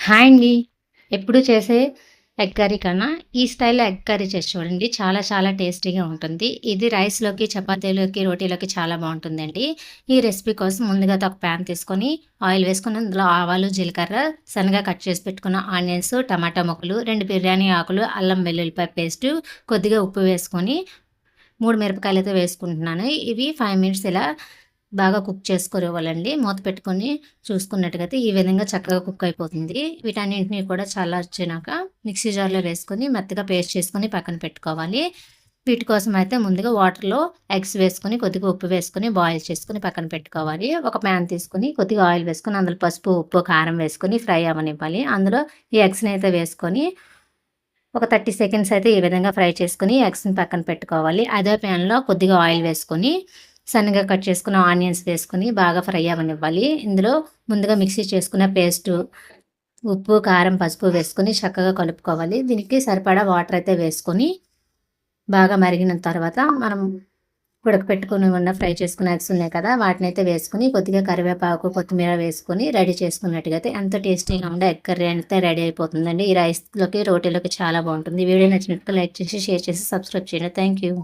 Hi అండి. ఎప్పుడు చేసే ఎగ్ కర్రీ కన్నా, ఈ స్టైల్‌లో ఎగ్ కర్రీ చేసి చూడండి. చాలా చాలా టేస్టీగా ఉంటుంది. ఇది రైస్‌లోకి, చపాతీలోకి, రోటీలోకి చాలా బావుంటుందండి. ఈ రెసిపీ కోసం ముందుగా ఒక ప్యాన్ తీసుకొని, ఆయిల్ వేసుకొని, అందులో ఆవాలు, జీలకర్ర, సన్నగా కట్ చేసి పెట్టుకున్న ఆనియన్స్, టమాటా ముక్కలు, 2 బిర్యానీ ఆకులు, అల్లం వెల్లుల్లిపాయ పేస్టు, కొద్దిగా ఉప్పు వేసుకొని, 3 మిరపకాయలైతే వేసుకుంటున్నాను. ఇవి 5 మినిట్స్ ఇలా బాగా కుక్ చేసుకోనివ్వాలండి. మూత పెట్టుకొని చూసుకున్నట్టుగయితే ఈ విధంగా చక్కగా కుక్ అయిపోతుంది. వీటన్నింటిని కూడా చల్లార్చినాక మిక్సీ జార్‌లో వేసుకొని మెత్తగా పేస్ట్ చేసుకొని పక్కన పెట్టుకోవాలి. వీటి కోసం అయితే ముందుగా వాటర్‌లో ఎగ్స్ వేసుకొని, కొద్దిగా ఉప్పు వేసుకొని, బాయిల్ చేసుకొని పక్కన పెట్టుకోవాలి. ఒక ప్యాన్ తీసుకొని కొద్దిగా ఆయిల్ వేసుకొని, అందులో పసుపు, ఉప్పు, కారం వేసుకొని ఫ్రై అవ్వనివ్వాలి. అందులో ఈ ఎగ్స్‌నైతే వేసుకొని ఒక 30 సెకండ్స్ అయితే ఈ విధంగా ఫ్రై చేసుకొని ఎగ్స్‌ని పక్కన పెట్టుకోవాలి. అదే ప్యాన్‌లో కొద్దిగా ఆయిల్ వేసుకొని, సన్నగా కట్ చేసుకున్న ఆనియన్స్ వేసుకొని బాగా ఫ్రై అవ్వనివ్వాలి. ఇందులో ముందుగా మిక్సీ చేసుకున్న పేస్టు, ఉప్పు, కారం, పసుపు వేసుకొని చక్కగా కలుపుకోవాలి. దీనికి సరిపడా వాటర్ అయితే వేసుకొని బాగా మరిగిన తర్వాత మనం ఉడకపెట్టుకొని ఉన్న ఫ్రై చేసుకున్న ఎగ్స్ ఉన్నాయి కదా! వాటినైతే వేసుకొని కొద్దిగా కరివేపాకు, కొత్తిమీర వేసుకొని రెడీ చేసుకున్నట్టుగయితే ఎంతో టేస్టీగా ఉండే ఎగ్ కర్రీ అయితే రెడీ అయిపోతుందండి. ఈ రైస్‌లోకి, రోటీలోకి చాలా బావుంటుంది. వీడియో నచ్చినట్లయితే లైక్ చేసి, షేర్ చేసి, సబ్స్క్రైబ్ చేయండి. Thank you.